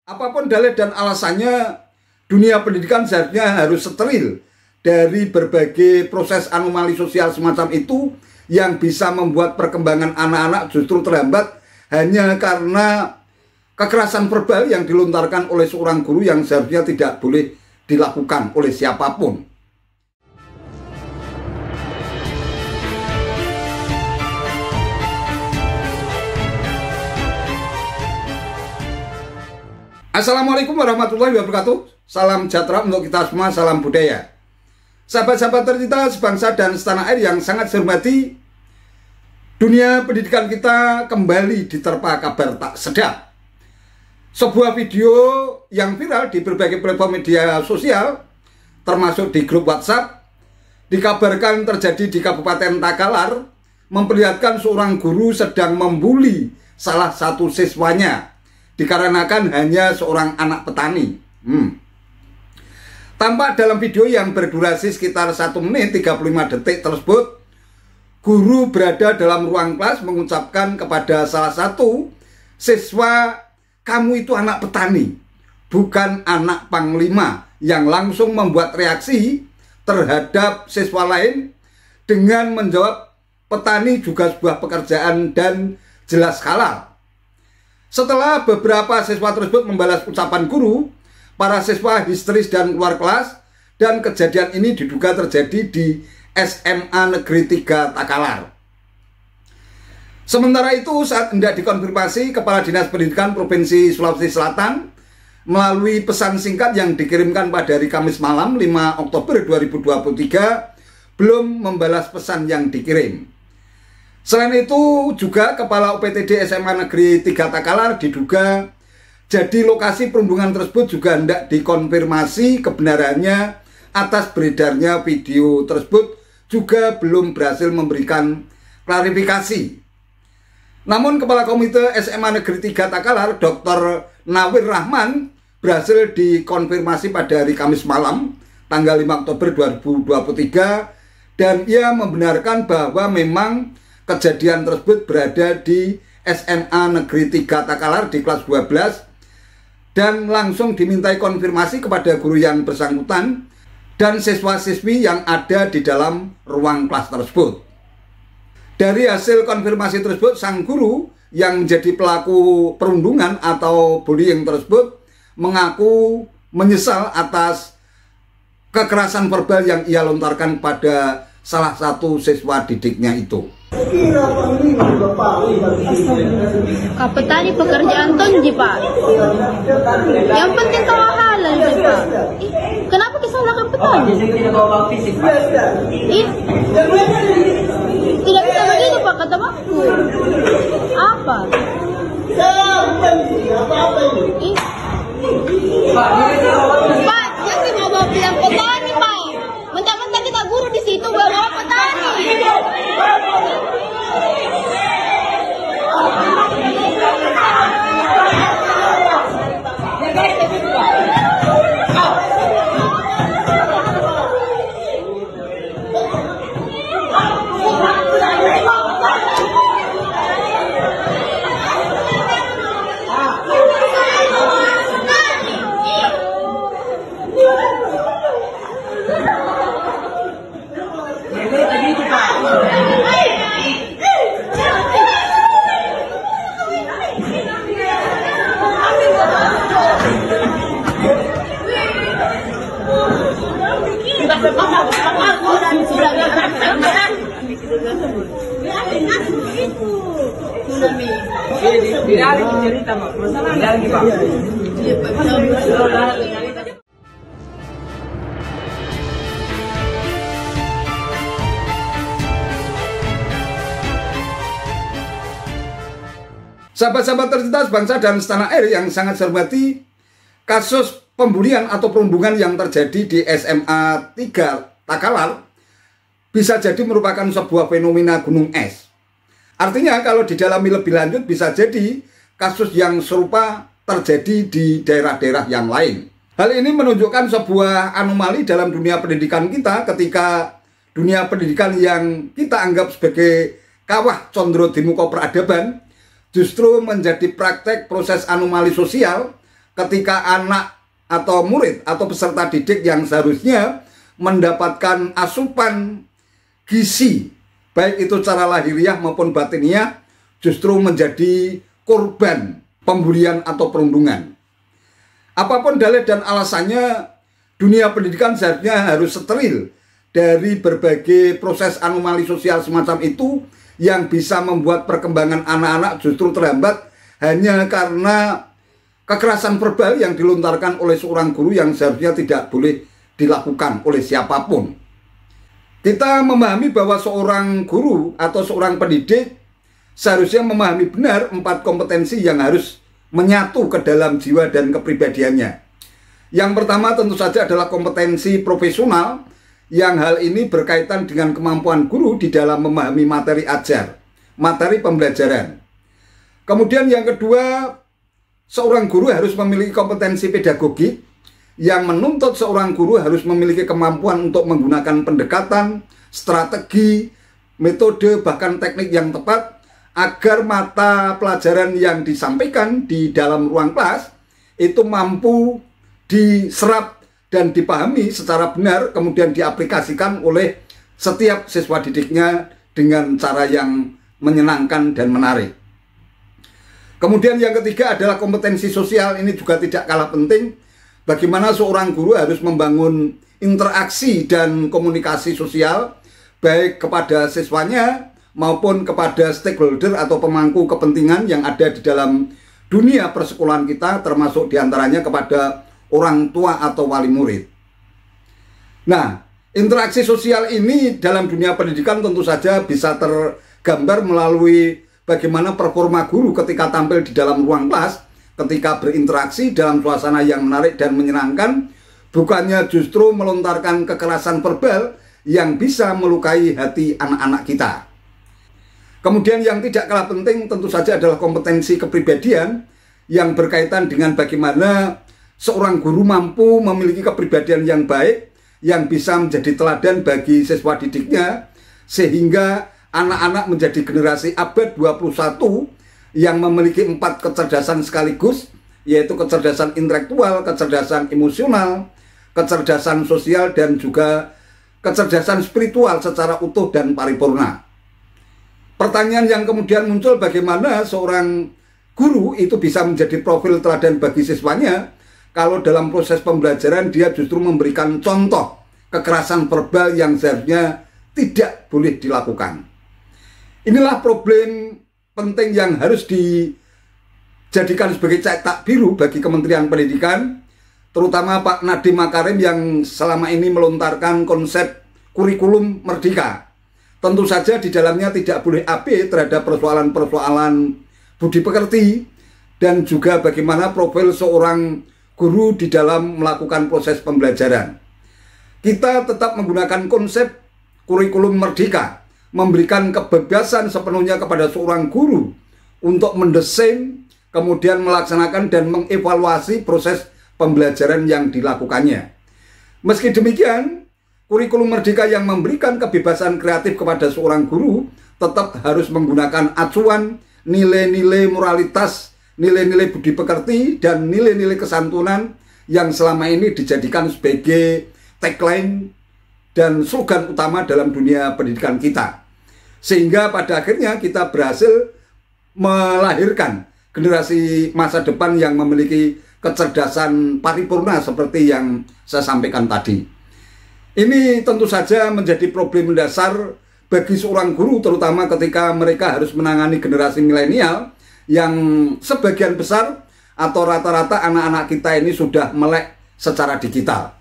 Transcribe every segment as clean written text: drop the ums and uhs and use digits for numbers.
Apapun dalih dan alasannya, dunia pendidikan seharusnya harus steril dari berbagai proses anomali sosial semacam itu yang bisa membuat perkembangan anak-anak justru terhambat hanya karena kekerasan verbal yang dilontarkan oleh seorang guru yang seharusnya tidak boleh dilakukan oleh siapapun. Assalamualaikum warahmatullahi wabarakatuh. Salam sejahtera untuk kita semua, salam budaya. Sahabat-sahabat tercinta sebangsa dan setanah air yang sangat saya hormati, dunia pendidikan kita kembali diterpa kabar tak sedap. Sebuah video yang viral di berbagai platform media sosial, termasuk di grup WhatsApp, dikabarkan terjadi di Kabupaten Takalar, memperlihatkan seorang guru sedang membuli salah satu siswanya dikarenakan hanya seorang anak petani. Tampak dalam video yang berdurasi sekitar 1 menit 35 detik tersebut, guru berada dalam ruang kelas mengucapkan kepada salah satu siswa, "Kamu itu anak petani, bukan anak panglima," yang langsung membuat reaksi terhadap siswa lain dengan menjawab, "Petani juga sebuah pekerjaan dan jelas halal." Setelah beberapa siswa tersebut membalas ucapan guru, para siswa histeris dan keluar kelas, dan kejadian ini diduga terjadi di SMA Negeri 3 Takalar. Sementara itu, saat hendak dikonfirmasi, Kepala Dinas Pendidikan Provinsi Sulawesi Selatan melalui pesan singkat yang dikirimkan pada hari Kamis malam 5 Oktober 2023 belum membalas pesan yang dikirim. Selain itu juga Kepala UPTD SMA Negeri 3 Takalar diduga jadi lokasi perundungan tersebut juga hendak dikonfirmasi kebenarannya atas beredarnya video tersebut juga belum berhasil memberikan klarifikasi. Namun Kepala Komite SMA Negeri 3 Takalar Dr. Nawir Rahman berhasil dikonfirmasi pada hari Kamis malam tanggal 5 Oktober 2023 dan ia membenarkan bahwa memang kejadian tersebut berada di SMA Negeri 3 Takalar di kelas 12 dan langsung dimintai konfirmasi kepada guru yang bersangkutan dan siswa-siswi yang ada di dalam ruang kelas tersebut. Dari hasil konfirmasi tersebut, sang guru yang menjadi pelaku perundungan atau bullying tersebut mengaku menyesal atas kekerasan verbal yang ia lontarkan pada salah satu siswa didiknya itu. Kak petani pekerjaan tonji pak. Yang penting kau halal sih pak. Kenapa disalahkan petani? Tidak bisa begitu pak kata aku. Apa? Pak, jangan mau bilang petani pak. Mentang-mentang kita guru di situ bawa petani. Sahabat-sahabat tercinta sebangsa dan setanah air yang sangat saya hormati, kasus pembulian atau perundungan yang terjadi di SMA 3 Takalar bisa jadi merupakan sebuah fenomena gunung es. Artinya kalau didalami lebih lanjut bisa jadi kasus yang serupa terjadi di daerah-daerah yang lain. Hal ini menunjukkan sebuah anomali dalam dunia pendidikan kita ketika dunia pendidikan yang kita anggap sebagai kawah condro di muka peradaban justru menjadi praktek proses anomali sosial ketika anak atau murid atau peserta didik yang seharusnya mendapatkan asupan gizi, baik itu secara lahiriah maupun batiniah, justru menjadi korban pembulian atau perundungan. Apapun dalih dan alasannya, dunia pendidikan seharusnya harus steril dari berbagai proses anomali sosial semacam itu yang bisa membuat perkembangan anak-anak justru terhambat hanya karena kekerasan verbal yang dilontarkan oleh seorang guru yang seharusnya tidak boleh dilakukan oleh siapapun. Kita memahami bahwa seorang guru atau seorang pendidik seharusnya memahami benar 4 kompetensi yang harus menyatu ke dalam jiwa dan kepribadiannya. Yang pertama tentu saja adalah kompetensi profesional, yang hal ini berkaitan dengan kemampuan guru di dalam memahami materi ajar, materi pembelajaran. Kemudian yang kedua, seorang guru harus memiliki kompetensi pedagogik, yang menuntut seorang guru harus memiliki kemampuan untuk menggunakan pendekatan, strategi, metode, bahkan teknik yang tepat agar mata pelajaran yang disampaikan di dalam ruang kelas itu mampu diserap dan dipahami secara benar, kemudian diaplikasikan oleh setiap siswa didiknya dengan cara yang menyenangkan dan menarik. Kemudian yang ketiga adalah kompetensi sosial. Ini juga tidak kalah penting. Bagaimana seorang guru harus membangun interaksi dan komunikasi sosial baik kepada siswanya maupun kepada stakeholder atau pemangku kepentingan yang ada di dalam dunia persekolahan kita, termasuk diantaranya kepada orang tua atau wali murid. Nah, interaksi sosial ini dalam dunia pendidikan tentu saja bisa tergambar melalui bagaimana performa guru ketika tampil di dalam ruang kelas, ketika berinteraksi dalam suasana yang menarik dan menyenangkan, bukannya justru melontarkan kekerasan verbal yang bisa melukai hati anak-anak kita. Kemudian yang tidak kalah penting tentu saja adalah kompetensi kepribadian yang berkaitan dengan bagaimana seorang guru mampu memiliki kepribadian yang baik, yang bisa menjadi teladan bagi siswa didiknya, sehingga anak-anak menjadi generasi abad 21 yang memiliki 4 kecerdasan sekaligus, yaitu kecerdasan intelektual, kecerdasan emosional, kecerdasan sosial, dan juga kecerdasan spiritual secara utuh dan paripurna. Pertanyaan yang kemudian muncul, bagaimana seorang guru itu bisa menjadi profil teladan bagi siswanya kalau dalam proses pembelajaran dia justru memberikan contoh kekerasan verbal yang seharusnya tidak boleh dilakukan. Inilah problem penting yang harus dijadikan sebagai cetak biru bagi Kementerian Pendidikan, terutama Pak Nadiem Makarim yang selama ini melontarkan konsep kurikulum merdeka. Tentu saja di dalamnya tidak boleh abai terhadap persoalan-persoalan budi pekerti dan juga bagaimana profil seorang guru di dalam melakukan proses pembelajaran. Kita tetap menggunakan konsep kurikulum merdeka, memberikan kebebasan sepenuhnya kepada seorang guru untuk mendesain, kemudian melaksanakan dan mengevaluasi proses pembelajaran yang dilakukannya. Meski demikian, kurikulum merdeka yang memberikan kebebasan kreatif kepada seorang guru tetap harus menggunakan acuan nilai-nilai moralitas, nilai-nilai budi pekerti, dan nilai-nilai kesantunan yang selama ini dijadikan sebagai tagline dan slogan utama dalam dunia pendidikan kita. Sehingga pada akhirnya kita berhasil melahirkan generasi masa depan yang memiliki kecerdasan paripurna seperti yang saya sampaikan tadi. Ini tentu saja menjadi problem mendasar bagi seorang guru, terutama ketika mereka harus menangani generasi milenial yang sebagian besar atau rata-rata anak-anak kita ini sudah melek secara digital.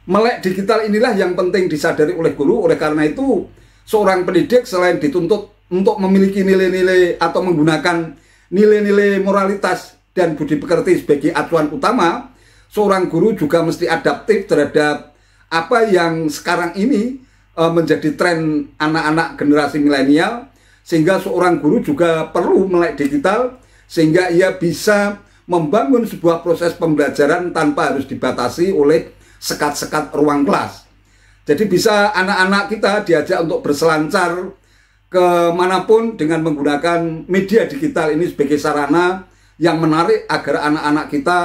Melek digital inilah yang penting disadari oleh guru. Oleh karena itu, seorang pendidik selain dituntut untuk memiliki nilai-nilai atau menggunakan nilai-nilai moralitas dan budi pekerti sebagai acuan utama, seorang guru juga mesti adaptif terhadap apa yang sekarang ini menjadi tren anak-anak generasi milenial, sehingga seorang guru juga perlu melek digital sehingga ia bisa membangun sebuah proses pembelajaran tanpa harus dibatasi oleh sekat-sekat ruang kelas. Jadi bisa anak-anak kita diajak untuk berselancar kemanapun dengan menggunakan media digital ini sebagai sarana yang menarik agar anak-anak kita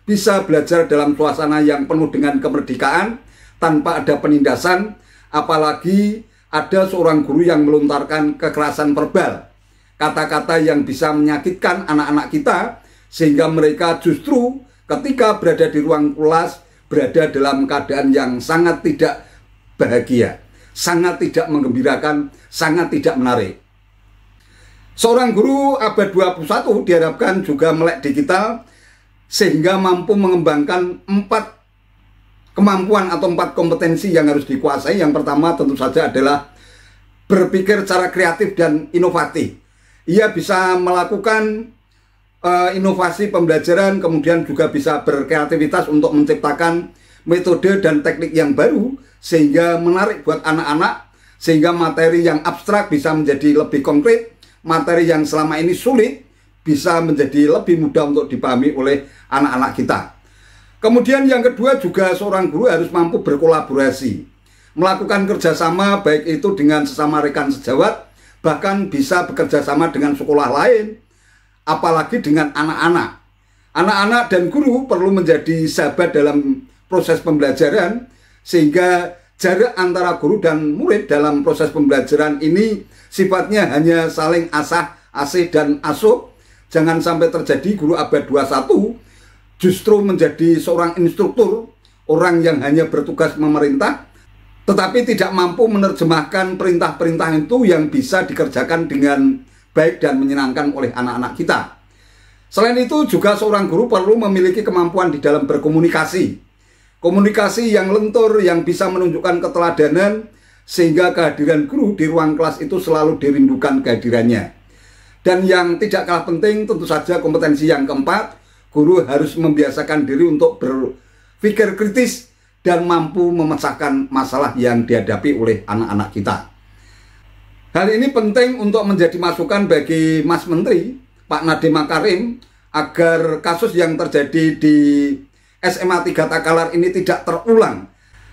bisa belajar dalam suasana yang penuh dengan kemerdekaan tanpa ada penindasan, apalagi ada seorang guru yang melontarkan kekerasan verbal, kata-kata yang bisa menyakitkan anak-anak kita, sehingga mereka justru ketika berada di ruang kelas berada dalam keadaan yang sangat tidak bahagia, sangat tidak menggembirakan, sangat tidak menarik. Seorang guru abad 21 diharapkan juga melek digital sehingga mampu mengembangkan 4 kemampuan atau 4 kompetensi yang harus dikuasai. Yang pertama tentu saja adalah berpikir secara kreatif dan inovatif. Ia bisa melakukan inovasi pembelajaran, kemudian juga bisa berkreativitas untuk menciptakan metode dan teknik yang baru sehingga menarik buat anak-anak, sehingga materi yang abstrak bisa menjadi lebih konkret, materi yang selama ini sulit bisa menjadi lebih mudah untuk dipahami oleh anak-anak kita. Kemudian yang kedua juga seorang guru harus mampu berkolaborasi, melakukan kerjasama baik itu dengan sesama rekan sejawat, bahkan bisa bekerja sama dengan sekolah lain, apalagi dengan anak-anak. Anak-anak dan guru perlu menjadi sahabat dalam proses pembelajaran, sehingga jarak antara guru dan murid dalam proses pembelajaran ini sifatnya hanya saling asih dan asuh. Jangan sampai terjadi guru abad 21 justru menjadi seorang instruktur, orang yang hanya bertugas memerintah, tetapi tidak mampu menerjemahkan perintah-perintah itu yang bisa dikerjakan dengan baik dan menyenangkan oleh anak-anak kita. Selain itu juga seorang guru perlu memiliki kemampuan di dalam berkomunikasi. Komunikasi yang lentur, yang bisa menunjukkan keteladanan, sehingga kehadiran guru di ruang kelas itu selalu dirindukan kehadirannya. Dan yang tidak kalah penting tentu saja kompetensi yang keempat, guru harus membiasakan diri untuk berpikir kritis dan mampu memecahkan masalah yang dihadapi oleh anak-anak kita. Hal ini penting untuk menjadi masukan bagi Mas Menteri, Pak Nadiem Makarim, agar kasus yang terjadi di SMA 3 Takalar ini tidak terulang.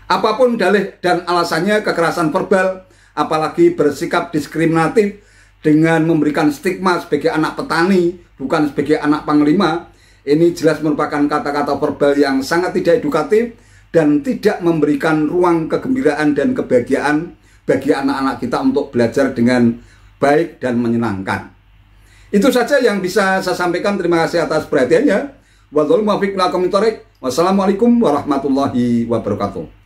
Apapun dalih dan alasannya, kekerasan verbal, apalagi bersikap diskriminatif dengan memberikan stigma sebagai anak petani, bukan sebagai anak panglima, ini jelas merupakan kata-kata verbal yang sangat tidak edukatif dan tidak memberikan ruang kegembiraan dan kebahagiaan bagi anak-anak kita untuk belajar dengan baik dan menyenangkan. Itu saja yang bisa saya sampaikan. Terima kasih atas perhatiannya. Wassalamualaikum warahmatullahi wabarakatuh.